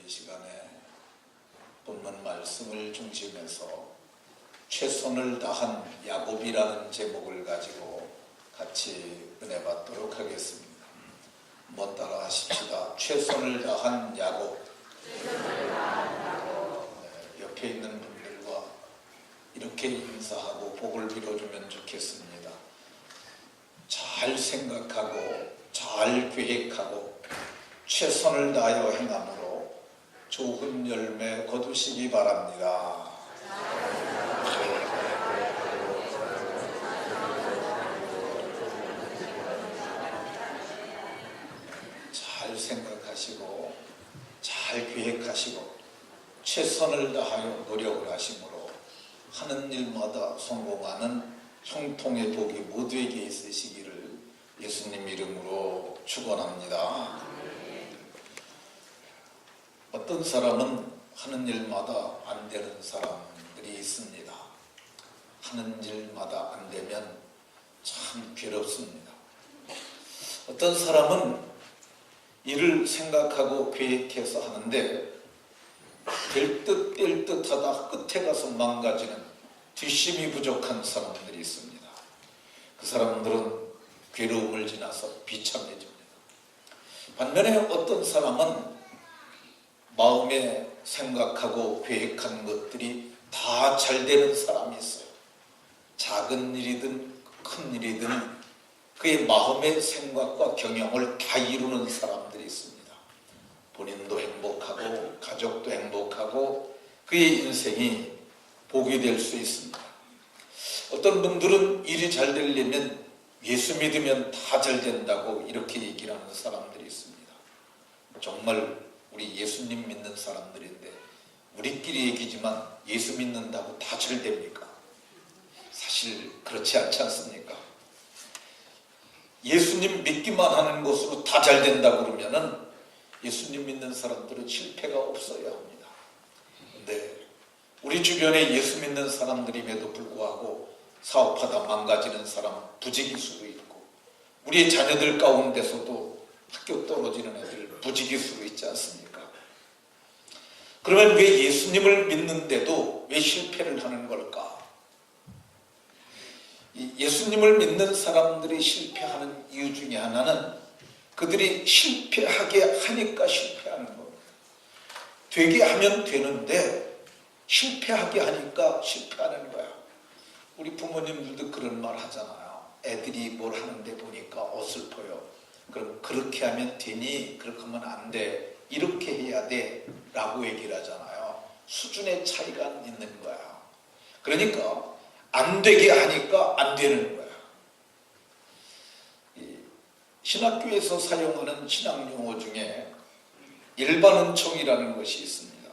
이 시간에 본문 말씀을 중심해서 최선을 다한 야곱이라는 제목을 가지고 같이 은혜 받도록 하겠습니다. 한번 따라 하십시다. 최선을 다한 야곱. 옆에 있는 분들과 이렇게 인사하고 복을 빌어주면 좋겠습니다. 잘 생각하고 잘 계획하고 최선을 다하여 행함으로 좋은 열매 거두시기 바랍니다. 잘 생각하시고 잘 계획하시고 최선을 다하여 노력을 하심으로 하는 일마다 성공하는 형통의 복이 모두에게 있으시기를 예수님 이름으로 축원합니다. 어떤 사람은 하는 일마다 안 되는 사람들이 있습니다. 하는 일마다 안 되면 참 괴롭습니다. 어떤 사람은 일을 생각하고 계획해서 하는데 될 듯 될 듯 하다 끝에 가서 망가지는 뒷심이 부족한 사람들이 있습니다. 그 사람들은 괴로움을 지나서 비참해집니다. 반면에 어떤 사람은 마음에 생각하고 계획한 것들이 다 잘 되는 사람이 있어요. 작은 일이든 큰 일이든 그의 마음의 생각과 경영을 다 이루는 사람들이 있습니다. 본인도 행복하고 가족도 행복하고 그의 인생이 복이 될 수 있습니다. 어떤 분들은 일이 잘 되려면 예수 믿으면 다 잘 된다고 이렇게 얘기를 하는 사람들이 있습니다. 정말 우리 예수님 믿는 사람들인데 우리끼리 얘기지만 예수 믿는다고 다 잘 됩니까? 사실 그렇지 않지 않습니까? 예수님 믿기만 하는 것으로 다 잘 된다고 그러면은 예수님 믿는 사람들은 실패가 없어야 합니다. 근데 우리 주변에 예수 믿는 사람들임에도 불구하고 사업하다 망가지는 사람, 부지기수도 있고 우리의 자녀들 가운데서도 학교 떨어지는 애들 부지기수로 있지 않습니까? 그러면 왜 예수님을 믿는데도 왜 실패를 하는 걸까? 예수님을 믿는 사람들이 실패하는 이유 중에 하나는 그들이 실패하게 하니까 실패하는 겁니다. 되게 하면 되는데 실패하게 하니까 실패하는 거야. 우리 부모님들도 그런 말 하잖아요. 애들이 뭘 하는데 보니까 어설퍼요. 그럼 그렇게 하면 되니? 그렇게 하면 안 돼. 이렇게 해야 돼. 라고 얘기를 하잖아요. 수준의 차이가 있는 거야. 그러니까 안 되게 하니까 안 되는 거야. 신학교에서 사용하는 신학 용어 중에 일반은총이라는 것이 있습니다.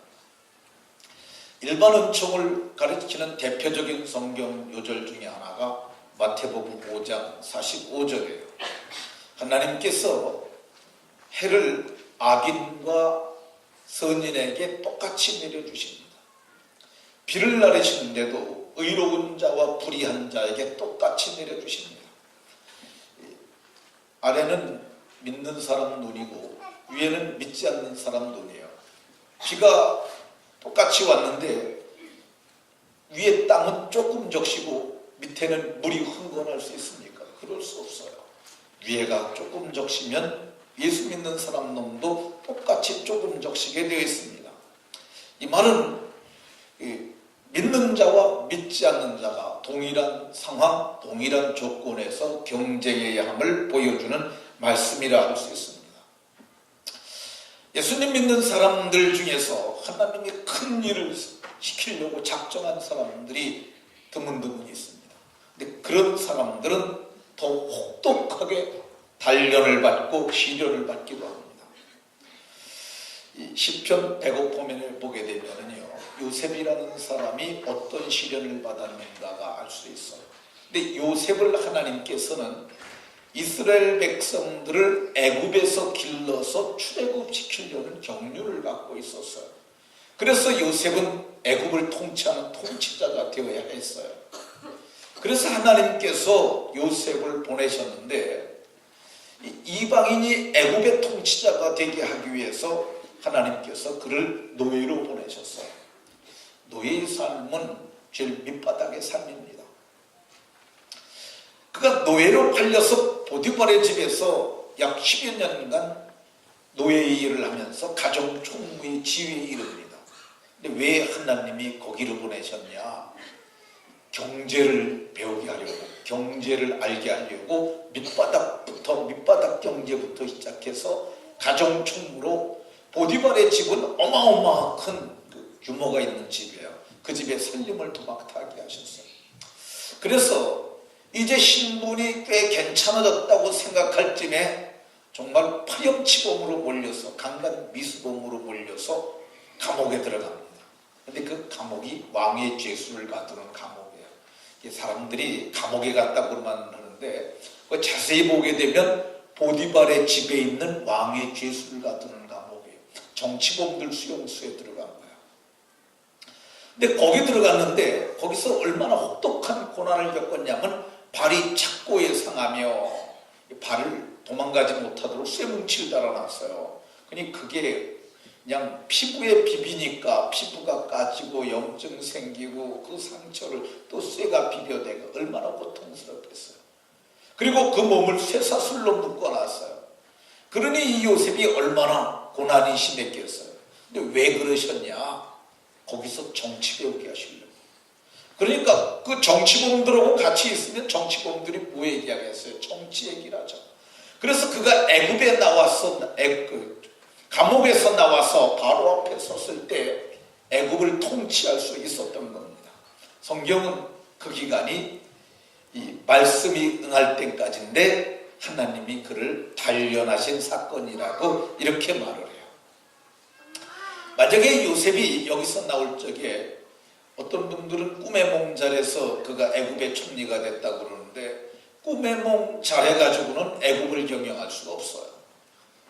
일반은총을 가르치는 대표적인 성경 요절 중에 하나가 마태복음 5장 45절이에요. 하나님께서 해를 악인과 선인에게 똑같이 내려주십니다. 비를 내리시는데도 의로운 자와 불의한 자에게 똑같이 내려주십니다. 아래는 믿는 사람 눈이고 위에는 믿지 않는 사람 눈이에요. 비가 똑같이 왔는데 위에 땅은 조금 적시고 밑에는 물이 흥건할 수 있습니까? 그럴 수 없어요. 위에가 조금 적시면 예수 믿는 사람 놈도 똑같이 조금 적시게 되어 있습니다. 이 말은 믿는 자와 믿지 않는 자가 동일한 상황, 동일한 조건에서 경쟁해야 함을 보여주는 말씀이라 할 수 있습니다. 예수님 믿는 사람들 중에서 하나님이 큰 일을 시키려고 작정한 사람들이 드문드문 있습니다. 근데 그런 사람들은 더 혹독하게 단련을 받고 시련을 받기도 합니다. 이 시편 105편을 보게 되면요, 요셉이라는 사람이 어떤 시련을 받았는가가 알 수 있어요. 근데 요셉을 하나님께서는 이스라엘 백성들을 애굽에서 길러서 출애굽시키려는 경륜을 갖고 있었어요. 그래서 요셉은 애굽을 통치하는 통치자가 되어야 했어요. 그래서 하나님께서 요셉을 보내셨는데 이방인이 애굽의 통치자가 되게 하기 위해서 하나님께서 그를 노예로 보내셨어요. 노예의 삶은 제일 밑바닥의 삶입니다. 그가 노예로 팔려서 보디발의 집에서 약 10여 년간 노예의 일을 하면서 가정 총무의 지위에 이릅니다. 근데 왜 하나님이 거기를 보내셨냐? 경제를 배우게 하려고, 경제를 알게 하려고 밑바닥 경제부터 시작해서 가정 총무로, 보디발의 집은 어마어마한 큰 규모가 있는 집이에요. 그 집에 살림을 도맡아하게 하셨어요. 그래서 이제 신분이 꽤 괜찮아졌다고 생각할 쯤에 정말 파렴치범으로 몰려서, 강간 미수범으로 몰려서 감옥에 들어갑니다. 근데 그 감옥이 왕의 죄수를 가두는 감옥이에요. 사람들이 감옥에 갔다고만 하는데 자세히 보게 되면 보디발의 집에 있는 왕의 죄수를 가두는 감옥이에요. 정치범들 수용소에 들어간 거예요. 근데 거기 들어갔는데 거기서 얼마나 혹독한 고난을 겪었냐면 발이 착고에 상하며 발을 도망가지 못하도록 쇠뭉치를 달아놨어요. 그러니 그게 그냥 피부에 비비니까 피부가 까지고 염증 생기고 그 상처를 또 쇠가 비벼대고 얼마나 고통스럽겠어요. 그리고 그 몸을 쇠사슬로 묶어놨어요. 그러니 이 요셉이 얼마나 고난이 심했겠어요. 근데 왜 그러셨냐? 거기서 정치 배우게 하시려고. 그러니까 그 정치범들하고 같이 있으면 정치범들이 뭐 얘기하겠어요? 정치 얘기를 하죠. 그래서 그가 애굽에 나와서 감옥에서 나와서 바로 앞에 섰을 때 애굽을 통치할 수 있었던 겁니다. 성경은 그 기간이 이 말씀이 응할 때까지인데 하나님이 그를 단련하신 사건이라고 이렇게 말을 해요. 만약에 요셉이 여기서 나올 적에 어떤 분들은 꿈의 몽 잘해서 그가 애굽의 총리가 됐다고 그러는데 꿈의 몽 잘해가지고는 애굽을 경영할 수가 없어요.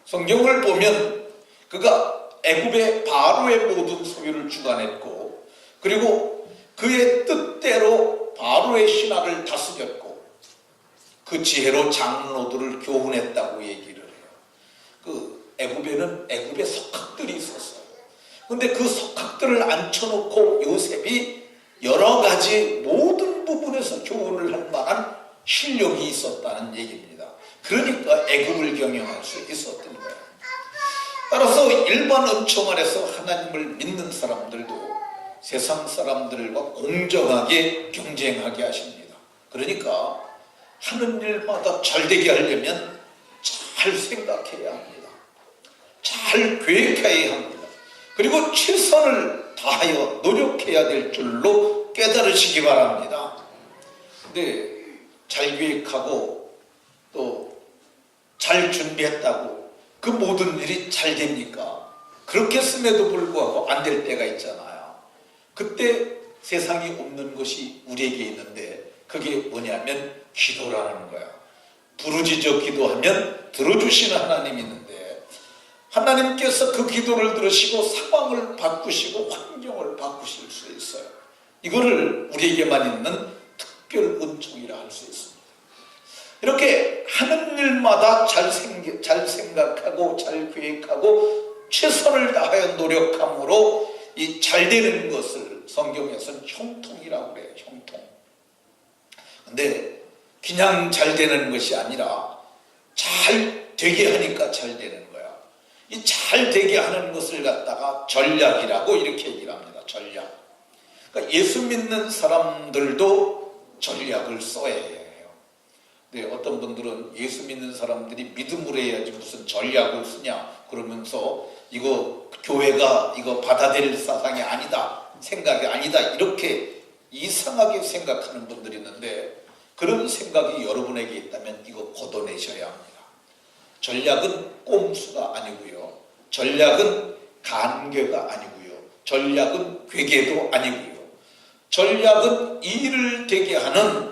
성경을 보면 그가 애굽의 바로의 모든 소유를 주관했고 그리고 그의 뜻대로 바로의 신하를 다스렸고 그 지혜로 장로들을 교훈했다고 얘기를 해요. 그 애굽에는 애굽의 석학들이 있었어요. 근데 그 석학들을 앉혀놓고 요셉이 여러 가지 모든 부분에서 교훈을 할 만한 실력이 있었다는 얘기입니다. 그러니까 애굽을 경영할 수 있었던 거예요. 따라서 일반 은총 안에서 하나님을 믿는 사람들도 세상 사람들과 공정하게 경쟁하게 하십니다. 그러니까 하는 일마다 잘 되게 하려면 잘 생각해야 합니다. 잘 계획해야 합니다. 그리고 최선을 다하여 노력해야 될 줄로 깨달으시기 바랍니다. 근데 잘 계획하고 또 잘 준비했다고 그 모든 일이 잘 됩니까? 그렇게 했음에도 불구하고 안 될 때가 있잖아요. 그때 세상이 없는 것이 우리에게 있는데 그게 뭐냐면 기도라는 거야. 부르짖어 기도하면 들어주시는 하나님이 있는데 하나님께서 그 기도를 들으시고 상황을 바꾸시고 환경을 바꾸실 수 있어요. 이거를 우리에게만 있는 특별 은총이라 할 수 있습니다. 이렇게 하는 일마다 잘 생각하고 잘 계획하고 최선을 다하여 노력함으로 이 잘 되는 것을 성경에서는 형통이라고 그래요. 형통. 근데 그냥 잘 되는 것이 아니라 잘 되게 하니까 잘 되는 거야. 이 잘 되게 하는 것을 갖다가 전략이라고 이렇게 얘기를 합니다. 전략. 그러니까 예수 믿는 사람들도 전략을 써야 해요. 네, 어떤 분들은 예수 믿는 사람들이 믿음으로 해야지 무슨 전략을 쓰냐 그러면서 이거 교회가 이거 받아들일 사상이 아니다, 생각이 아니다 이렇게 이상하게 생각하는 분들이 있는데 그런 생각이 여러분에게 있다면 이거 걷어내셔야 합니다. 전략은 꼼수가 아니고요. 전략은 간계가 아니고요. 전략은 괴계도 아니고요. 전략은 일을 되게 하는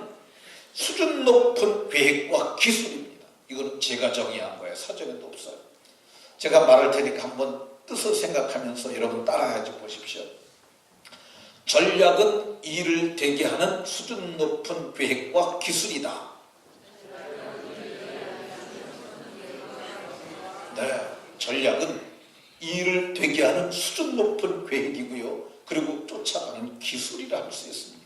수준 높은 계획과 기술입니다. 이거는 제가 정의한 거예요. 사전에도 없어요. 제가 말할 테니까 한번 뜻을 생각하면서 여러분 따라하지 보십시오. 전략은 일을 되게 하는 수준 높은 계획과 기술이다. 네, 전략은 일을 되게 하는 수준 높은 계획이고요. 그리고 쫓아가는 기술이라 할 수 있습니다.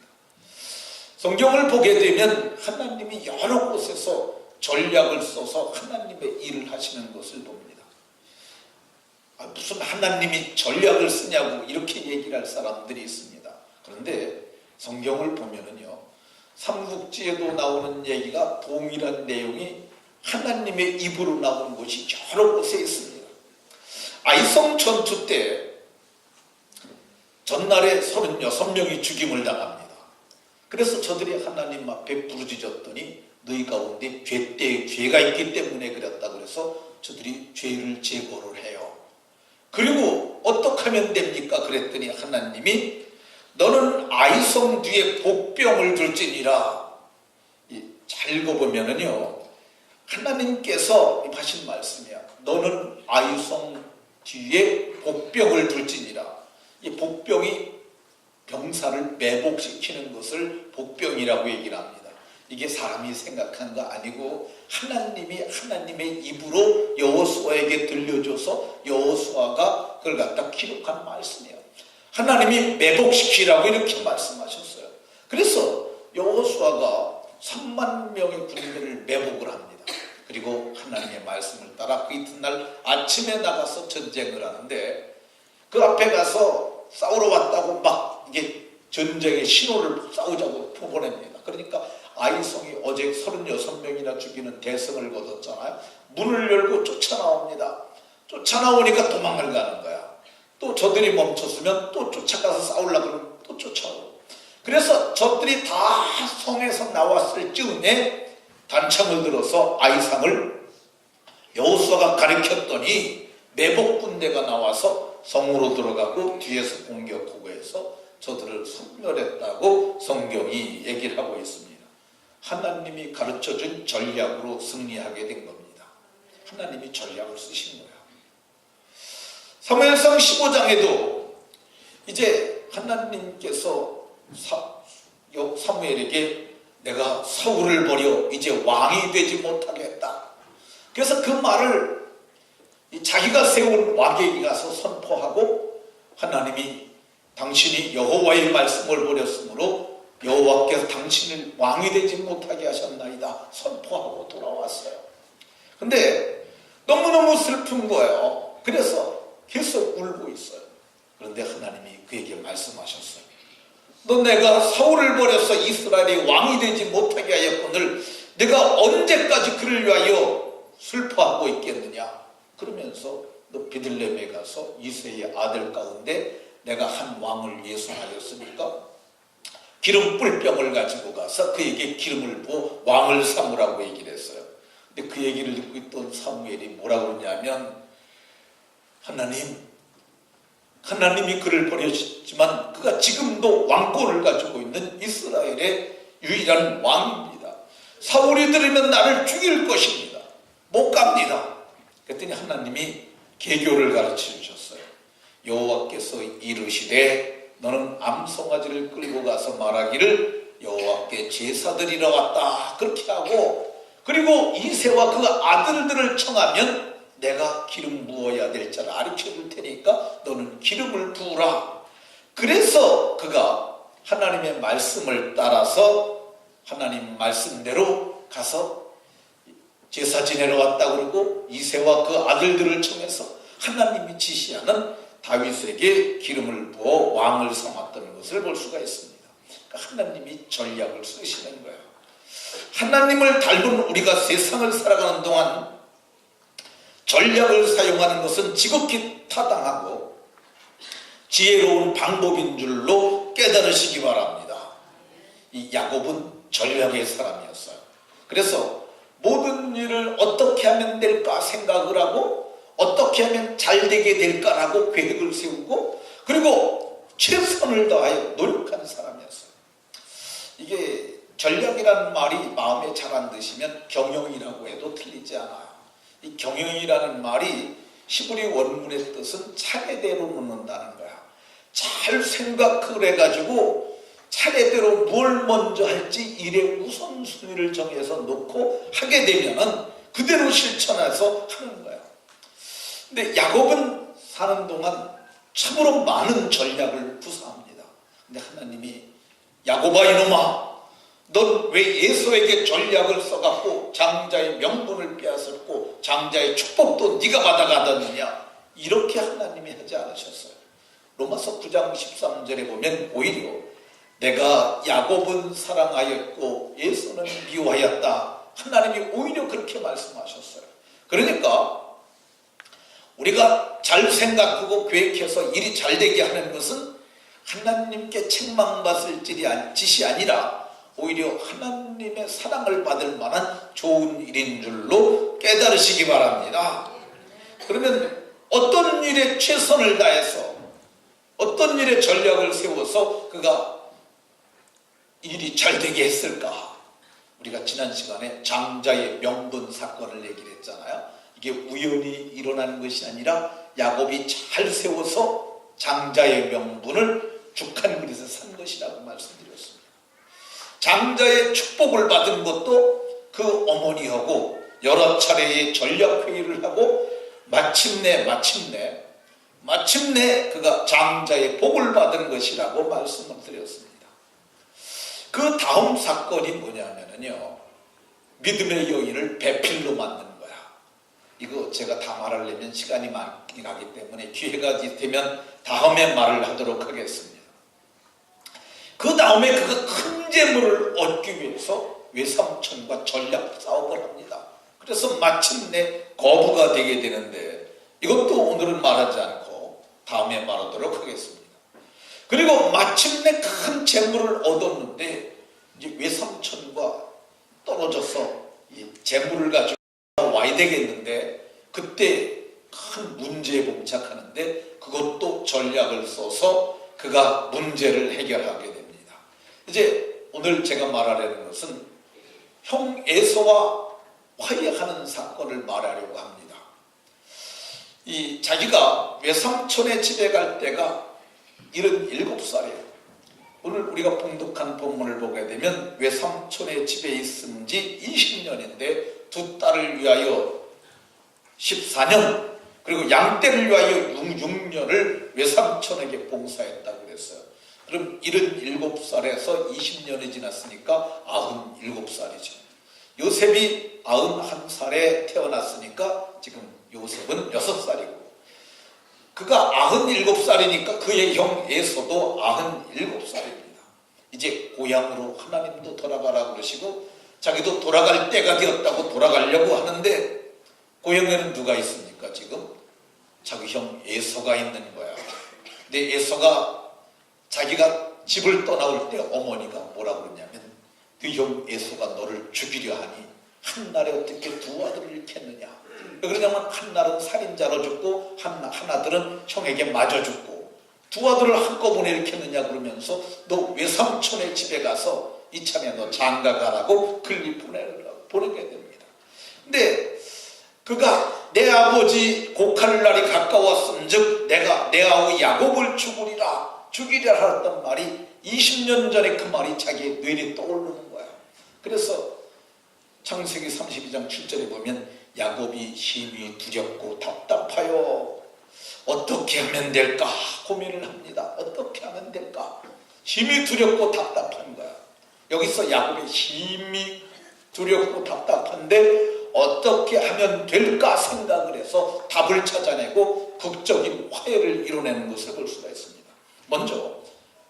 성경을 보게 되면 하나님이 여러 곳에서 전략을 써서 하나님의 일을 하시는 것을 봅니다. 무슨 하나님이 전략을 쓰냐고 이렇게 얘기를 할 사람들이 있습니다. 그런데 성경을 보면은요, 삼국지에도 나오는 얘기가 동일한 내용이 하나님의 입으로 나오는 곳이 여러 곳에 있습니다. 아이성 전투 때 전날에 36명이 죽임을 당합니다. 그래서 저들이 하나님 앞에 부르짖었더니 너희 가운데 죄가 있기 때문에 그랬다 그래서 저들이 죄를 제거를 해요. 그리고 어떻게 하면 됩니까? 그랬더니 하나님이 너는 아이성 뒤에 복병을 둘지니라. 잘 읽어보면은요, 하나님께서 하신 말씀이야. 너는 아이성 뒤에 복병을 둘지니라. 이 복병이 병사를 매복시키는 것을 복병이라고 얘기를 합니다. 이게 사람이 생각한 거 아니고 하나님이 하나님의 입으로 여호수아에게 들려줘서 여호수아가 그걸 갖다 기록한 말씀이에요. 하나님이 매복시키라고 이렇게 말씀하셨어요. 그래서 여호수아가 3만 명의 군대를 매복을 합니다. 그리고 하나님의 말씀을 따라 그 이튿날 아침에 나가서 전쟁을 하는데 그 앞에 가서 싸우러 왔다고 막 이게 전쟁의 신호를 싸우자고 보냅니다. 그러니까 아이성이 어제 36명이나 죽이는 대성을 거뒀잖아요. 문을 열고 쫓아나옵니다. 쫓아나오니까 도망을 가는 거야. 또 저들이 멈췄으면 또 쫓아가서 싸우려고 그러면 또 쫓아오고. 그래서 저들이 다 성에서 나왔을 즈음에 단창을 들어서 아이성을 여호수아가 가리켰더니 매복군대가 나와서 성으로 들어가고 뒤에서 공격하고 해서 저들을 섬멸했다고 성경이 얘기를 하고 있습니다. 하나님이 가르쳐준 전략으로 승리하게 된 겁니다. 하나님이 전략을 쓰신 거예요. 사무엘상 15장에도 이제 하나님께서 사무엘에게 내가 사울을 버려 이제 왕이 되지 못하겠다. 그래서 그 말을 자기가 세운 왕에게 가서 선포하고 하나님이 당신이 여호와의 말씀을 버렸으므로 여호와께서 당신을 왕이 되지 못하게 하셨나이다 선포하고 돌아왔어요. 근데 너무너무 슬픈 거예요. 그래서 계속 울고 있어요. 그런데 하나님이 그에게 말씀하셨어요. 너 내가 사울을 버려서 이스라엘의 왕이 되지 못하게 하였거늘 내가 언제까지 그를 위하여 슬퍼하고 있겠느냐. 그러면서 너 베들레헴에 가서 이새의 아들 가운데 내가 한 왕을 예수하였으니까 기름 뿔병을 가지고 가서 그에게 기름을 부어 왕을 삼으라고 얘기를 했어요. 근데 그 얘기를 듣고 있던 사무엘이 뭐라고 그러냐면 하나님이 그를 버렸지만 그가 지금도 왕권을 가지고 있는 이스라엘의 유일한 왕입니다. 사울이 들으면 나를 죽일 것입니다. 못 갑니다. 그랬더니 하나님이 계교를 가르쳐 주셨어요. 여호와께서 이르시되 너는 암송아지를 끌고 가서 말하기를 여호와께 제사 드리러 왔다. 그렇게 하고 그리고 이새와 그 아들들을 청하면 내가 기름 부어야 될 자를 가르쳐 줄 테니까 너는 기름을 부으라. 그래서 그가 하나님의 말씀을 따라서 하나님 말씀대로 가서 제사 지내러 왔다 그러고 이새와 그 아들들을 청해서 하나님이 지시하는 다윗에게 기름을 부어 왕을 삼았던 것을 볼 수가 있습니다. 그러니까 하나님이 전략을 쓰시는 거예요. 하나님을 닮은 우리가 세상을 살아가는 동안 전략을 사용하는 것은 지극히 타당하고 지혜로운 방법인 줄로 깨달으시기 바랍니다. 이 야곱은 전략의 사람이었어요. 그래서 모든 일을 어떻게 하면 될까 생각을 하고 어떻게 하면 잘 되게 될까라고 계획을 세우고 그리고 최선을 다하여 노력하는 사람이었어요. 이게 전략이라는 말이 마음에 잘 안 드시면 경영이라고 해도 틀리지 않아요. 이 경영이라는 말이 히브리 원문의 뜻은 차례대로 놓는다는 거야. 잘 생각을 해가지고 차례대로 뭘 먼저 할지 일의 우선순위를 정해서 놓고 하게 되면은 그대로 실천해서 하는 거야. 근데 야곱은 사는 동안 참으로 많은 전략을 구사합니다. 근데 하나님이 야곱아 이놈아, 넌 왜 에서에게 전략을 써갖고 장자의 명분을 빼앗았고 장자의 축복도 네가 받아가느냐, 이렇게 하나님이 하지 않으셨어요. 로마서 9장 13절에 보면 오히려 내가 야곱은 사랑하였고 에서는 미워하였다, 하나님이 오히려 그렇게 말씀하셨어요. 그러니까 우리가 잘 생각하고 계획해서 일이 잘 되게 하는 것은 하나님께 책망받을 짓이 아니라 오히려 하나님의 사랑을 받을 만한 좋은 일인 줄로 깨달으시기 바랍니다. 그러면 어떤 일에 최선을 다해서 어떤 일에 전략을 세워서 그가 일이 잘 되게 했을까? 우리가 지난 시간에 장자의 명분 사건을 얘기를 했잖아요. 이게 우연히 일어나는 것이 아니라 야곱이 잘 세워서 장자의 명분을 죽한 그릇에 산 것이라고 말씀드렸습니다. 장자의 축복을 받은 것도 그 어머니하고 여러 차례의 전략회의를 하고 마침내 그가 장자의 복을 받은 것이라고 말씀을 드렸습니다. 그 다음 사건이 뭐냐면요, 믿음의 여인을 배필로 만드는 거야. 이거 제가 다 말하려면 시간이 많이 가기 때문에 기회가 되면 다음에 말을 하도록 하겠습니다. 그 다음에 그가 큰 재물을 얻기 위해서 외삼촌과 전략 싸움을 합니다. 그래서 마침내 거부가 되게 되는데 이것도 오늘은 말하지 않고 다음에 말하도록 하겠습니다. 그리고 마침내 큰 재물을 얻었는데 이제 외삼촌과 떨어져서 이 재물을 가지고 와야 되겠는데 그때 큰 문제에 봉착하는데 그것도 전략을 써서 그가 문제를 해결하게 됩니다. 이제 오늘 제가 말하려는 것은 형 에서와 화해하는 사건을 말하려고 합니다. 이 자기가 외삼촌의 집에 갈 때가 77살이에요. 오늘 우리가 봉독한 본문을 보게 되면 외삼촌의 집에 있은 지 20년인데 두 딸을 위하여 14년 그리고 양떼를 위하여 6년을 외삼촌에게 봉사했다고 그랬어요. 그럼 77살에서 20년이 지났으니까 97살이죠. 요셉이 91살에 태어났으니까 지금 요셉은 6살이고 그가 97살이니까 그의 형 에서도 97살입니다. 이제 고향으로 하나님도 돌아가라고 그러시고 자기도 돌아갈 때가 되었다고 돌아가려고 하는데 고향에는 누가 있습니까? 지금 자기 형 에서가 있는 거야. 근데 에서가 자기가 집을 떠나올 때 어머니가 뭐라고 그러냐면 그 형 에서가 너를 죽이려 하니 한날에 어떻게 두 아들을 잃겠느냐. 왜 그러냐면 한날은 살인자로 죽고 하나들은 형에게 맞아 죽고 두 아들을 한꺼번에 잃겠느냐 그러면서 너 외삼촌의 집에 가서 이참에 너 장가 가라고 글리 보내게 됩니다. 근데 그가 내 아버지 고칼 날이 가까웠음 즉 내가 내 아우 야곱을 죽이리라 했던 말이 20년 전에 그 말이 자기의 뇌에 떠오르는 거야. 그래서 창세기 32장 7절에 보면 야곱이 심히 두렵고 답답하여 어떻게 하면 될까 고민을 합니다. 어떻게 하면 될까 심히 두렵고 답답한 거야. 여기서 야곱이 심히 두렵고 답답한데 어떻게 하면 될까 생각을 해서 답을 찾아내고 극적인 화해를 이뤄내는 것을 볼 수가 있습니다. 먼저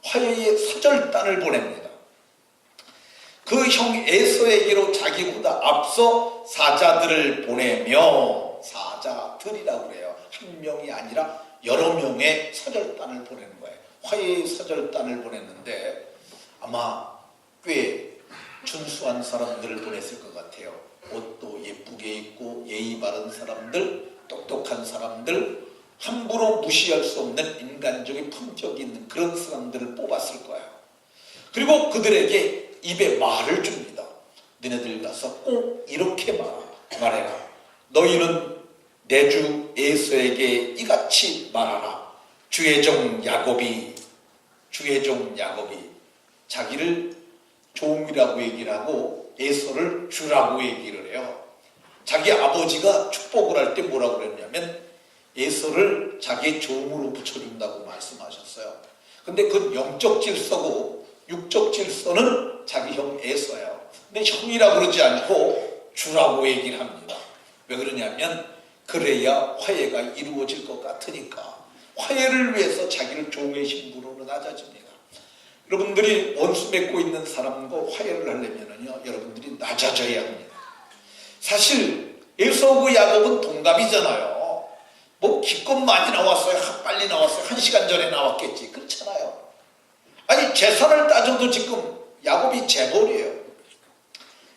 화해의 사절단을 보냅니다. 그 형 에서에게로 자기보다 앞서 사자들을 보내며 사자들이라고 그래요. 한 명이 아니라 여러 명의 사절단을 보내는 거예요. 화해의 사절단을 보냈는데 아마 꽤 준수한 사람들을 보냈을 것 같아요. 옷도 예쁘게 입고 예의 바른 사람들, 똑똑한 사람들, 함부로 무시할 수 없는 인간적인 품격이 있는 그런 사람들을 뽑았을 거예요. 그리고 그들에게 입에 말을 줍니다. 너네들 가서 꼭 이렇게 말해라. 너희는 내 주 에서에게 이같이 말하라. 주의 종 야곱이 자기를 종이라고 얘기를 하고 에서를 주라고 얘기를 해요. 자기 아버지가 축복을 할 때 뭐라고 그랬냐면 에서를 자기의 종으로 붙여준다고 말씀하셨어요. 근데 그 영적 질서고 육적 질서는 자기 형 에서예요. 근데 형이라고 그러지 않고 주라고 얘기를 합니다. 왜 그러냐면 그래야 화해가 이루어질 것 같으니까. 화해를 위해서 자기를 종의 신분으로 낮아집니다. 여러분들이 원수 맺고 있는 사람과 화해를 하려면요, 여러분들이 낮아져야 합니다. 사실 에서하고 야곱은 동갑이잖아요. 뭐 기껏 많이 나왔어요? 빨리 나왔어요? 1시간 전에 나왔겠지. 그렇잖아요. 아니 재산을 따져도 지금 야곱이 재벌이에요.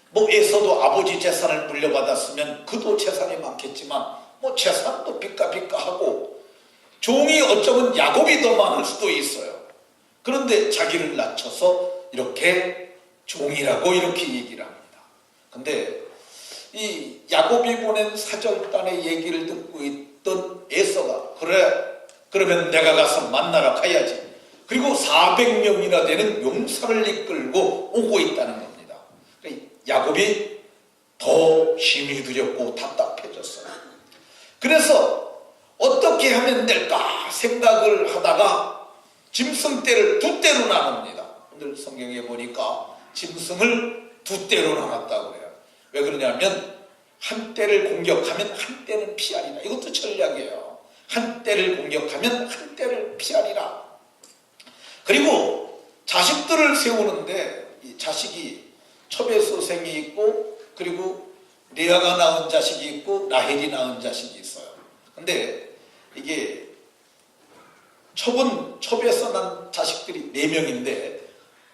뭐 에서도 아버지 재산을 물려받았으면 그도 재산이 많겠지만 뭐 재산도 빚가 하고 종이 어쩌면 야곱이 더 많을 수도 있어요. 그런데 자기를 낮춰서 이렇게 종이라고 이렇게 얘기를 합니다. 근데 이 야곱이 보낸 사절단의 얘기를 듣고 있던 에서가 그러면 내가 가서 만나러 가야지. 그리고 400명이나 되는 용사를 이끌고 오고 있다는 겁니다. 야곱이 더 힘이 들였고 답답해졌어요. 그래서 어떻게 하면 될까 생각을 하다가 짐승떼를 2떼로 나눕니다. 오늘 성경에 보니까 짐승을 2떼로 나눴다고 해요. 왜 그러냐면 한 떼를 공격하면 한 떼는 피하리라. 이것도 전략이에요. 한 떼를 공격하면 한 떼를 피하리라. 그리고 자식들을 세우는데 이 자식이 첩에서생이 있고 그리고 레아가 낳은 자식이 있고 라헬이 낳은 자식이 있어요. 근데 이게 첩에서 난 자식들이 4명인데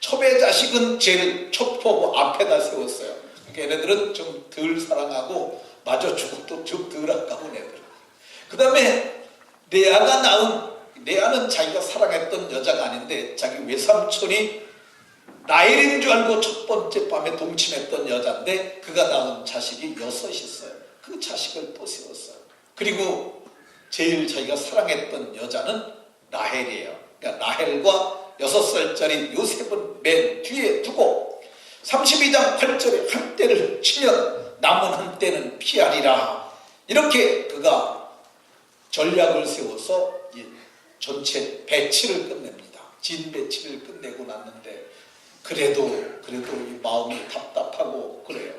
첩의 자식은 제일 첩보고 앞에다 세웠어요. 그러니까 얘네들은 좀 덜 사랑하고 마저 죽어도 좀 덜 아까운 애들. 그 다음에 레아는 자기가 사랑했던 여자가 아닌데 자기 외삼촌이 라헬인 줄 알고 첫 번째 밤에 동침했던 여자인데 그가 낳은 자식이 6 있어요. 그 자식을 또 세웠어요. 그리고 제일 자기가 사랑했던 여자는 라헬이에요. 그러니까 라헬과 6살짜리 요셉은 맨 뒤에 두고 32장 8절에 한 떼를 치면 남은 한 떼는 피하리라. 이렇게 그가 전략을 세워서 전체 배치를 끝냅니다. 진 배치를 끝내고 났는데 그래도 이 마음이 답답하고 그래요.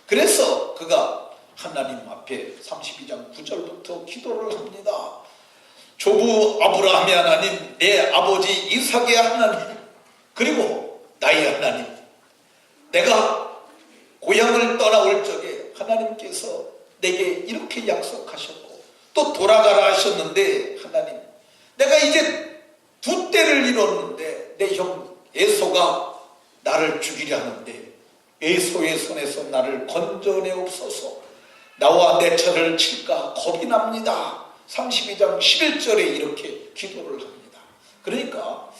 그래서 그가 하나님 앞에 32장 9절부터 기도를 합니다. 조부 아브라함의 하나님, 내 아버지 이삭의 하나님, 그리고 나의 하나님, 내가 고향을 떠나올 적에 하나님께서 내게 이렇게 약속하셨고 또 돌아가라 하셨는데 하나님, 내가 이제 2떼를 이뤘는데 내 형 에서가 나를 죽이려 하는데 에서의 손에서 나를 건져내옵소서. 나와 내 차를 칠까 겁이 납니다. 32장 11절에 이렇게 기도를 합니다. 그러니까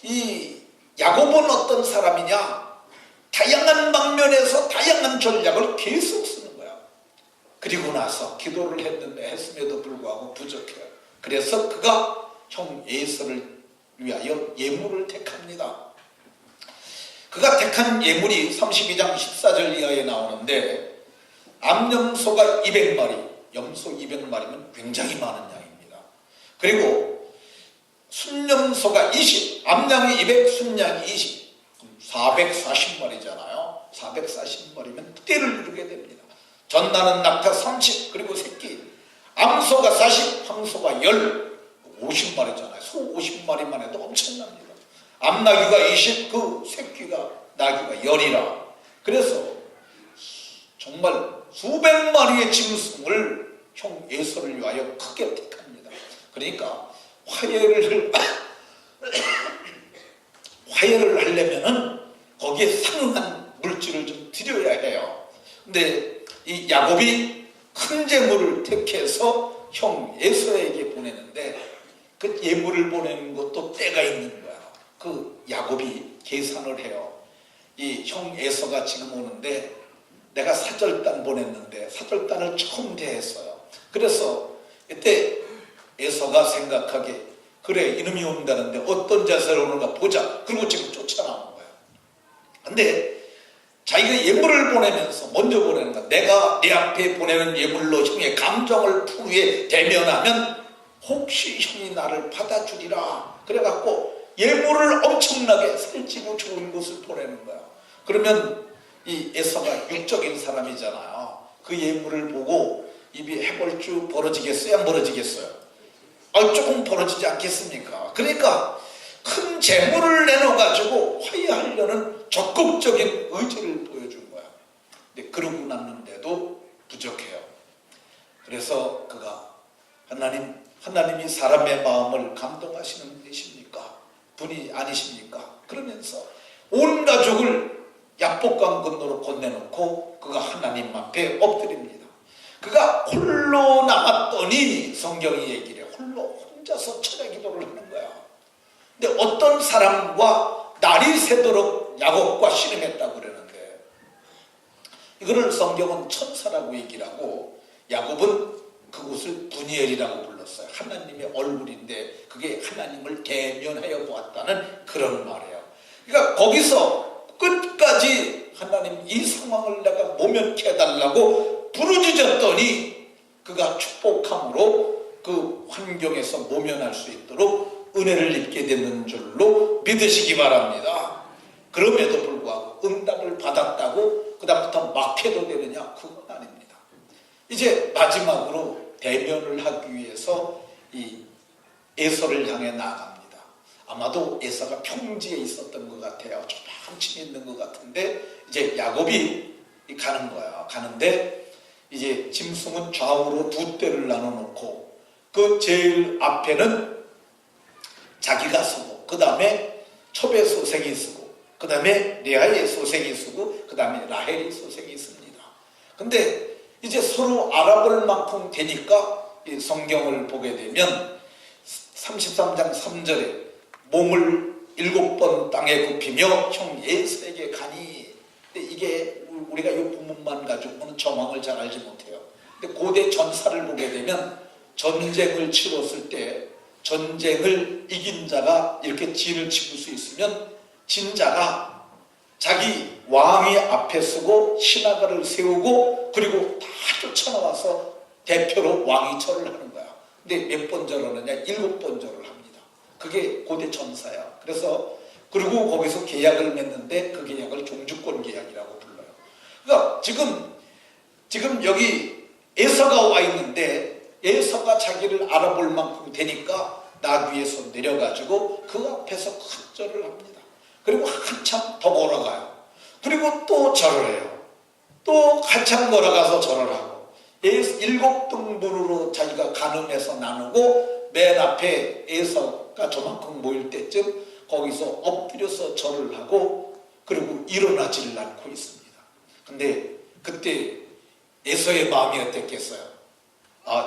이 야곱은 어떤 사람이냐? 다양한 방면에서 다양한 전략을 계속 쓰는 거야. 그리고 나서 기도를 했음에도 불구하고 부족해요. 그래서 그가 형 에서를 위하여 예물을 택합니다. 그가 택한 예물이 32장 14절 이하에 나오는데 암염소가 200마리, 염소 200마리면 굉장히 많은 양입니다. 그리고 순염소가 20, 암양이 200, 순양이 20, 440마리잖아요. 440마리면 떼를 이루게 됩니다. 전나는 낙타 30, 그리고 새끼, 암소가 40, 황소가 10, 50마리잖아요. 소 50마리만 해도 엄청납니다. 암나귀가 20, 그 새끼가 나귀가 10이라. 그래서 정말 수백 마리의 짐승을 형 에서를 위하여 크게 택합니다. 그러니까 화해를 하려면은 거기에 상응한 물질을 좀 드려야 해요. 근데 이 야곱이 큰 재물을 택해서 형 에서에게 보내는데 그 예물을 보내는 것도 때가 있는 거야. 그 야곱이 계산을 해요. 이 형 에서가 지금 오는데 내가 사절단 보냈는데 사절단을 처음 대했어요. 그래서 이때 에서가 생각하게 그래 이놈이 온다는데 어떤 자세로 오는가 보자. 그리고 지금 쫓아나온 거야. 근데 자기가 예물을 보내면서 먼저 보내는 거야. 내가 내 앞에 보내는 예물로 형의 감정을 푸르에 대면하면 혹시 형이 나를 받아주리라. 그래갖고 예물을 엄청나게 살찌고 좋은 것을 보내는 거야. 그러면 이 에서가 육적인 사람이잖아요. 그 예물을 보고 입이 해벌쭉 벌어지겠어요? 안 벌어지겠어요? 조금 벌어지지 않겠습니까? 그러니까 큰 재물을 내놓아가지고 화해하려는 적극적인 의지를 보여준 거야. 근데 그러고 났는데도 부족해요. 그래서 그가 하나님이 사람의 마음을 감동하시는 분이십니까? 분이 아니십니까? 그러면서 온 가족을 약복강 건너로 건네놓고 그가 하나님 앞에 엎드립니다. 그가 홀로 남았더니 성경이 얘기를 해. 홀로 혼자서 철야 기도를 하는 거야. 근데 어떤 사람과 날이 새도록 야곱과 씨름했다고 그러는데, 이거를 성경은 천사라고 얘기를 하고 야곱은 그곳을 분이엘이라고 불렀어요. 하나님의 얼굴인데 그게 하나님을 대면하여 보았다는 그런 말이에요. 그러니까 거기서 끝까지 하나님 이 상황을 내가 모면케 해달라고 부르짖었더니 그가 축복함으로 그 환경에서 모면할 수 있도록 은혜를 입게 되는 줄로 믿으시기 바랍니다. 그럼에도 불구하고 응답을 받았다고 그 다음부터 막해도 되느냐? 그건 아닙니다. 이제 마지막으로 대면을 하기 위해서 이 에서를 향해 나아갑니다. 아마도 에서가 평지에 있었던 것 같아요. 조금쯤 있는 것 같은데 이제 야곱이 가는 거야. 가는데 이제 짐승은 좌우로 두 떼를 나눠놓고 그 제일 앞에는 자기가 서고 그 다음에 첩의 소생이 서고 그 다음에 레아의 소생이 서고 그 다음에 라헬의 소생이 있습니다. 근데 이제 서로 알아볼 만큼 되니까 이 성경을 보게 되면 33장 3절에 몸을 7번 땅에 굽히며 형 에서에게 가니. 근데 이게 우리가 이 부분만 가지고는 정황을 잘 알지 못해요. 근데 고대 전사를 보게 되면 전쟁을 치렀을 때 전쟁을 이긴 자가 이렇게 진을 치고 수 있으면 진 자가 자기 왕이 앞에 서고 신하가를 세우고 그리고 다 쫓아나와서 대표로 왕이 절을 하는 거야. 근데 몇 번 절하느냐? 7번 절을 합니다. 그게 고대 전사야. 그래서 그리고 거기서 계약을 맺는데 그 계약을 종주권 계약이라고 불러요. 그러니까 지금 여기 에서가 와 있는데 에서가 자기를 알아볼 만큼 되니까 나귀에서 내려가지고 그 앞에서 큰 절을 합니다. 그리고 한참 더 걸어가요. 그리고 또 절을 해요. 또 한참 걸어가서 절을 하고 7등분으로 자기가 가늠해서 나누고 맨 앞에 에서가 저만큼 모일 때쯤 거기서 엎드려서 절을 하고 그리고 일어나지를 않고 있습니다. 근데 그때 에서의 마음이 어땠겠어요?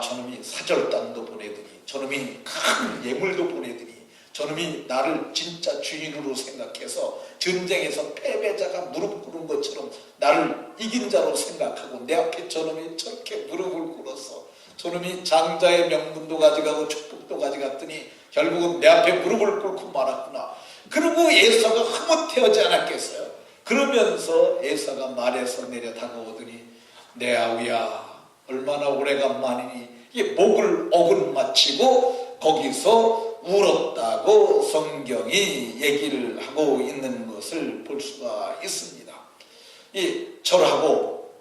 저놈이 사절단도 보내더니 저놈이 큰 예물도 보내더니 저놈이 나를 진짜 주인으로 생각해서 전쟁에서 패배자가 무릎 꿇은 것처럼 나를 이긴 자로 생각하고 내 앞에 저놈이 저렇게 무릎을 꿇어서 저놈이 장자의 명분도 가져가고 축복도 가져갔더니 결국은 내 앞에 무릎을 꿇고 말았구나. 그리고 에서가 흐뭇해하지 않았겠어요? 그러면서 에서가 말에서 내려 다가오더니 내 아우야 얼마나 오래간만이니 이게 목을 어긋맞히고 거기서 울었다고 성경이 얘기를 하고 있는 것을 볼 수가 있습니다. 이 절하고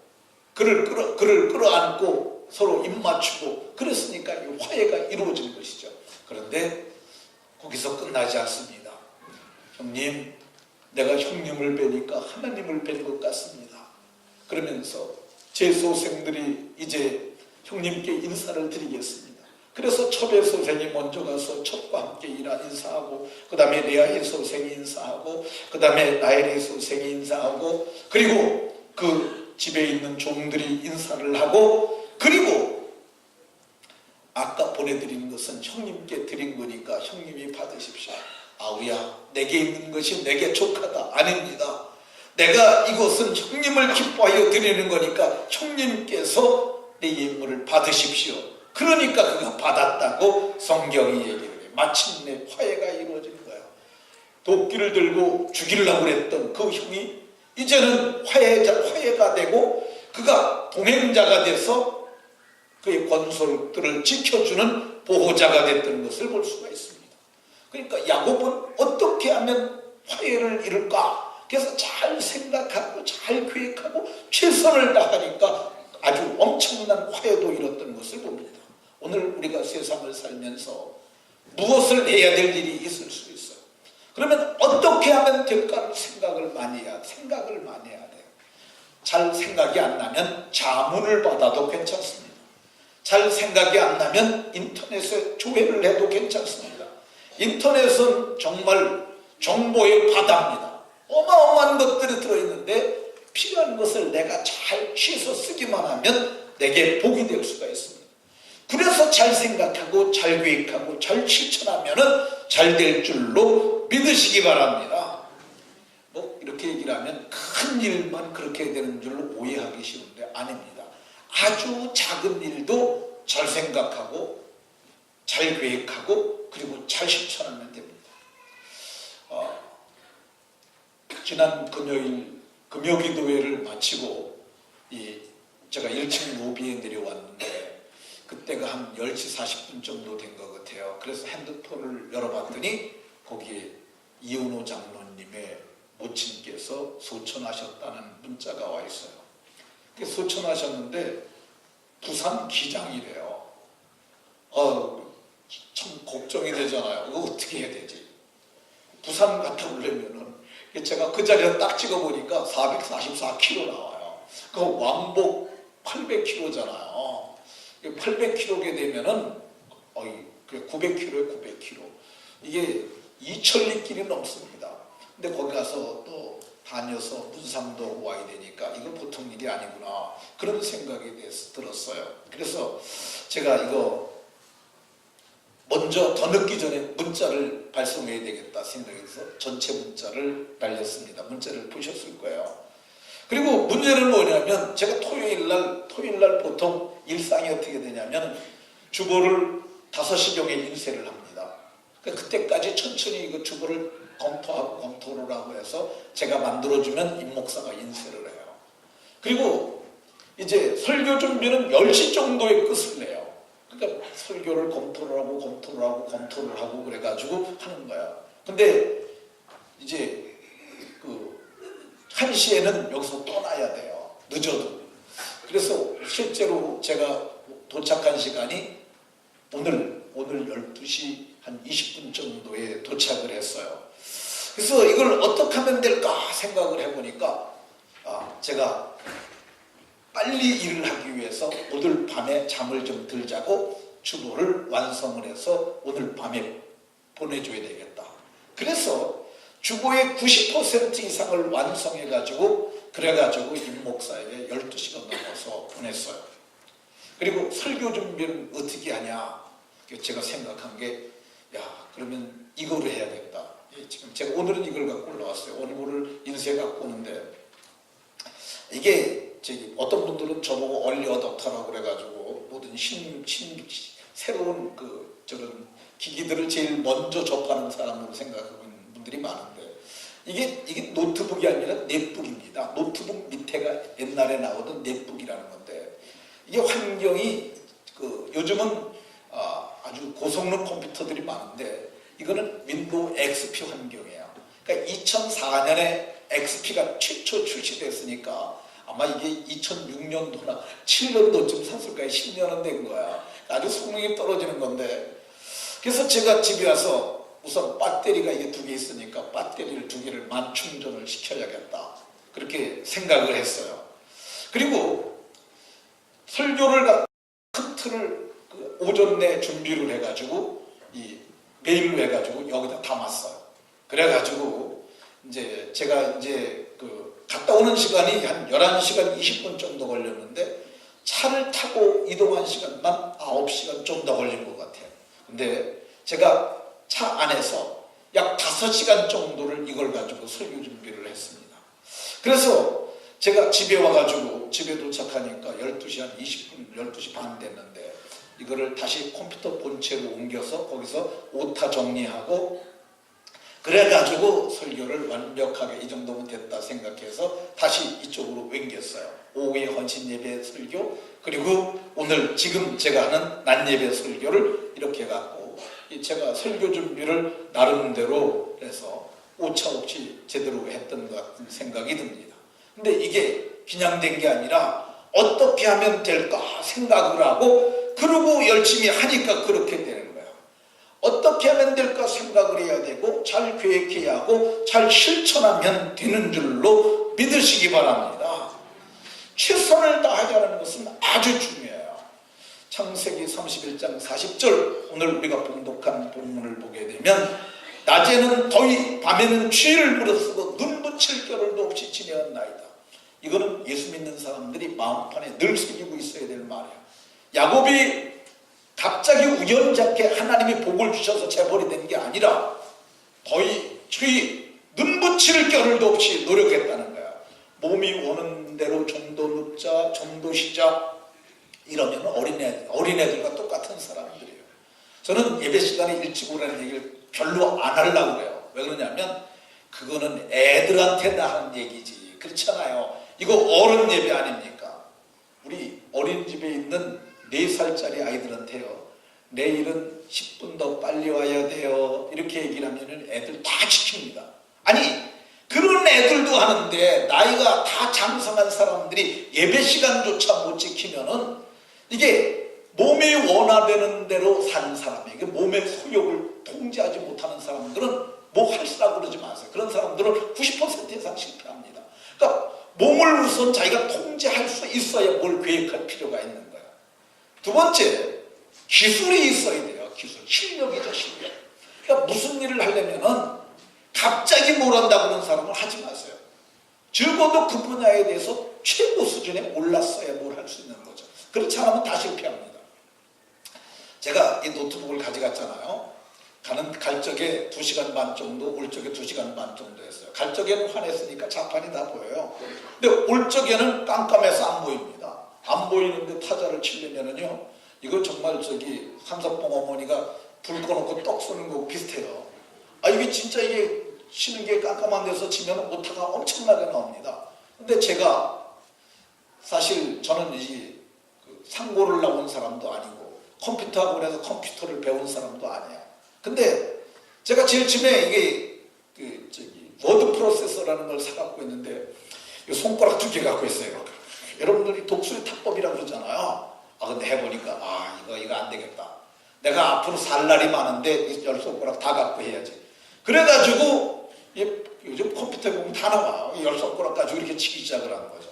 그를 끌어안고 서로 입맞추고 그랬으니까 이 화해가 이루어진 것이죠. 그런데 거기서 끝나지 않습니다. 형님, 내가 형님을 뵈니까 하나님을 뵌 것 같습니다. 그러면서 제 소생들이 이제 형님께 인사를 드리겠습니다. 그래서 첩의 소생이 먼저 가서 첩과 함께 인사하고 그 다음에 레아의 소생이 인사하고 그 다음에 라헬의 소생이 인사하고 그리고 그 집에 있는 종들이 인사를 하고 그리고 아까 보내드린 것은 형님께 드린 거니까 형님이 받으십시오. 아우야, 내게 있는 것이 내게 족하다. 아닙니다. 내가 이것은 형님을 기뻐하여 드리는 거니까 형님께서 내 예물을 받으십시오. 그러니까 그가 받았다고 성경이 얘기를 해요. 마침내 화해가 이루어진 거예요. 도끼를 들고 죽이려고 했던 그 형이 이제는 화해가 되고 그가 동행자가 돼서 그의 권속들을 지켜주는 보호자가 됐던 것을 볼 수가 있습니다. 그러니까 야곱은 어떻게 하면 화해를 이룰까? 그래서 잘 생각하고 잘 계획하고 최선을 다하니까 아주 엄청난 화해도 이뤘던 것을 봅니다. 오늘 우리가 세상을 살면서 무엇을 해야 될 일이 있을 수 있어요. 그러면 어떻게 하면 될까를 생각을 많이 해야 돼요. 잘 생각이 안 나면 자문을 받아도 괜찮습니다. 잘 생각이 안 나면 인터넷에 조회를 해도 괜찮습니다. 인터넷은 정말 정보의 바다입니다. 어마어마한 것들이 들어있는데 필요한 것을 내가 잘 취해서 쓰기만 하면 내게 복이 될 수가 있습니다. 그래서 잘 생각하고 잘 계획하고 잘 실천하면 잘 될 줄로 믿으시기 바랍니다. 뭐 이렇게 얘기를 하면 큰 일만 그렇게 되는 줄로 오해하기 쉬운데 아닙니다. 아주 작은 일도 잘 생각하고 잘 계획하고 그리고 잘 실천하면 됩니다. 지난 금요일 금요기도회를 마치고 제가 1층 로비에 내려왔는데 그때가 한 10시 40분 정도 된 것 같아요. 그래서 핸드폰을 열어봤더니 거기에 이은호 장로님의 모친께서 소천하셨다는 문자가 와 있어요. 소천하셨는데 부산 기장이래요. 참 걱정이 되잖아요. 이거 어떻게 해야 되지? 부산 갔다 오려면은 제가 그 자리에 딱 찍어보니까 444km 나와요. 그 왕복 800km잖아요. 800km게 되면은 900km에 900km. 이게 2천리길이 넘습니다. 근데 거기 가서 또 다녀서 문상도 와야 되니까 이건 보통 일이 아니구나. 그런 생각이 들었어요. 그래서 제가 이거 먼저 더 늦기 전에 문자를 발송해야 되겠다 생각해서 전체 문자를 날렸습니다. 문자를 보셨을 거예요. 그리고 문제는 뭐냐면 제가 토요일 날 보통 일상이 어떻게 되냐면 주보를 5시경에 인쇄를 합니다. 그때까지 천천히 이거 주보를 검토를 하고 해서 제가 만들어주면 임목사가 인쇄를 해요. 그리고 이제 설교 준비는 10시 정도에 끝을 내요. 그러니까 설교를 검토를 하고 그래가지고 하는 거야. 근데 이제 1시에는 여기서 떠나야 돼요. 늦어도. 그래서 실제로 제가 도착한 시간이 오늘 12시 한 20분 정도에 도착을 했어요. 그래서 이걸 어떻게 하면 될까 생각을 해보니까 제가 빨리 일을 하기 위해서 오늘 밤에 잠을 좀 덜 자고 주보를 완성을 해서 오늘 밤에 보내줘야 되겠다. 그래서 주보의 90% 이상을 완성해가지고 그래가지고 임 목사에게 12시간 넘어서 보냈어요. 그리고 설교 준비는 어떻게 하냐? 제가 생각한 게 그러면 이거를 해야겠다. 지금 제가 오늘은 이걸 갖고 올라왔어요. 오늘 인쇄 갖고 오는데 이게 어떤 분들은 저보고 얼리 어댑터라고 그래가지고 모든 새로운 저런 기기들을 제일 먼저 접하는 사람으로 생각하고 있는 분들이 많은데 이게 노트북이 아니라 넷북입니다. 노트북 밑에가 옛날에 나오던 넷북이라는 건데 이게 환경이 요즘은 아주 고성능 컴퓨터들이 많은데 이거는 윈도우 XP 환경이에요. 그러니까 2004년에 XP가 최초 출시됐으니까 아마 이게 2006년도나 7년도쯤 샀을 거예요. 10년은 된 거야. 아주 성능이 떨어지는 건데 그래서 제가 집에 와서 우선 배터리가 이게 2개 있으니까 배터리를 2개를 만충전을 시켜야겠다. 그렇게 생각을 했어요. 그리고 설교를 큰 틀을 오전 내 준비를 해가지고 메일로 해가지고 여기다 담았어요. 그래가지고 이제 제가 갔다 오는 시간이 한 11시간 20분 정도 걸렸는데 차를 타고 이동한 시간만 9시간 좀 더 걸린 것 같아요. 근데 제가 차 안에서 약 5시간 정도를 이걸 가지고 설교 준비를 했습니다. 그래서 제가 집에 와가지고 집에 도착하니까 12시 한 20분, 12시 반 됐는데 이거를 다시 컴퓨터 본체로 옮겨서 거기서 오타 정리하고 그래가지고 설교를 완벽하게 이 정도면 됐다 생각해서 다시 이쪽으로 옮겼어요. 오후에 헌신 예배 설교, 그리고 오늘 지금 제가 하는 낮 예배 설교를 이렇게 해갖고 제가 설교 준비를 나름대로 해서 오차없이 제대로 했던 것 같은 생각이 듭니다. 근데 이게 그냥 된 게 아니라 어떻게 하면 될까 생각을 하고 그러고 열심히 하니까 그렇게 되는 거예요. 어떻게 하면 될까 생각을 해야 되고 잘 계획해야 하고 잘 실천하면 되는 줄로 믿으시기 바랍니다. 최선을 다하자는 것은 아주 중요해요. 창세기 31장 40절 오늘 우리가 봉독한 본문을 보게 되면 낮에는 더위 밤에는 추위를 무릅쓰고 눈 붙일 겨를도 없이 지내었나이다. 이거는 예수 믿는 사람들이 마음판에 늘 새기고 있어야 될 말이에요. 야곱이 갑자기 우연찮게 하나님이 복을 주셔서 재벌이 된 게 아니라 더위, 추위, 눈 붙일 겨를도 없이 노력했다는 거야. 몸이 오는 대로 좀 더 눕자, 좀 더 쉬자 이러면 어린애들과 똑같은 사람들이에요. 저는 예배 시간에 일찍 오라는 얘기를 별로 안 하려고 그래요. 왜 그러냐면 그거는 애들한테 하는 얘기지. 그렇잖아요. 이거 어른 예배 아닙니까? 우리 어린이집에 있는 4살짜리 아이들한테요. 내일은 10분 더 빨리 와야 돼요. 이렇게 얘기를 하면 애들 다 지킵니다. 아니 그런 애들도 하는데 나이가 다 장성한 사람들이 예배 시간조차 못 지키면은 이게 몸이 원화되는 대로 사는 사람에게 몸의 소욕을 통제하지 못하는 사람들은 뭐 할수라고 그러지 마세요. 그런 사람들은 90% 이상 실패합니다. 그러니까 몸을 우선 자기가 통제할 수 있어야 뭘 계획할 필요가 있는 거예요. 두 번째, 기술이 있어야 돼요. 기술, 실력이죠, 실력. 그러니까 무슨 일을 하려면은 갑자기 뭘 한다고 하는 사람은 하지 마세요. 적어도 그 분야에 대해서 최고 수준에 올랐어야 뭘 할 수 있는 거죠. 그렇지 않으면 다 실패합니다. 제가 이 노트북을 가져갔잖아요. 갈 적에 2시간 반 정도, 올 적에 2시간 반 정도 했어요. 갈 적에는 환했으니까 자판이 다 보여요. 근데 올 적에는 깜깜해서 안 보입니다. 안 보이는데 타자를 치려면은요, 이거 정말 삼성봉 어머니가 불 꺼놓고 떡 쏘는 거고 비슷해요. 이게 진짜 이게 치는 게 깜깜한 데서 치면 오타가 엄청나게 나옵니다. 근데 제가 사실 저는 상고를 나온 사람도 아니고 컴퓨터 학원에서 컴퓨터를 배운 사람도 아니에요. 근데 제가 제일 처음에 이게 워드 프로세서라는 걸 사갖고 있는데 손가락 2개 갖고 있어요. 여러분들이 독수리 탁법이라고 그러잖아요. 근데 해보니까 이거 안 되겠다. 내가 앞으로 살 날이 많은데 10손가락 다 갖고 해야지. 그래가지고 요즘 컴퓨터에 보면 다 나와요. 10손가락 가지고 이렇게 치기 시작을 하는 거죠.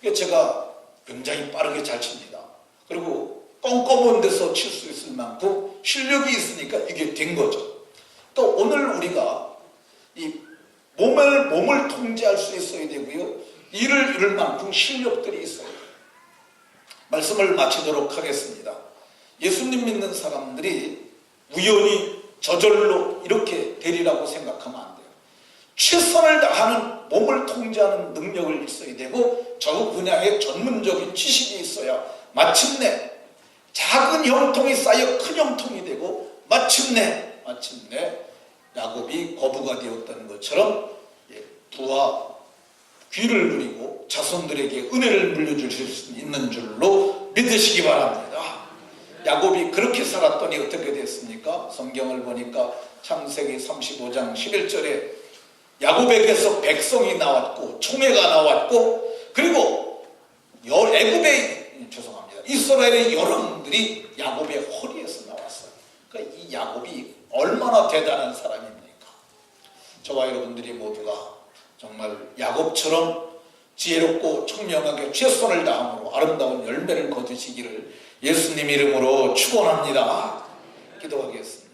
그래서 제가 굉장히 빠르게 잘 칩니다. 그리고 껌껌한 데서 칠 수 있을 만큼 실력이 있으니까 이게 된 거죠. 또 오늘 우리가 이 몸을 통제할 수 있어야 되고요. 일을 이룰 만큼 실력들이 있어야 돼요. 말씀을 마치도록 하겠습니다. 예수님 믿는 사람들이 우연히 저절로 이렇게 되리라고 생각하면 안 돼요. 최선을 다하는 몸을 통제하는 능력을 있어야 되고 저 분야에 전문적인 지식이 있어야 마침내 작은 형통이 쌓여 큰 형통이 되고 마침내 야곱이 거부가 되었다는 것처럼 부와 귀를 누리고 자손들에게 은혜를 물려줄 수 있는 줄로 믿으시기 바랍니다. 야곱이 그렇게 살았더니 어떻게 됐습니까? 성경을 보니까 창세기 35장 11절에 야곱에게서 백성이 나왔고 총회가 나왔고 그리고 이스라엘의 여러분들이 야곱의 허리에서 나왔어요. 그러니까 이 야곱이 얼마나 대단한 사람입니까? 저와 여러분들이 모두가 정말 야곱처럼 지혜롭고 청명하게 최선을 다함으로 아름다운 열매를 거두시기를 예수님 이름으로 축원합니다. 기도하겠습니다.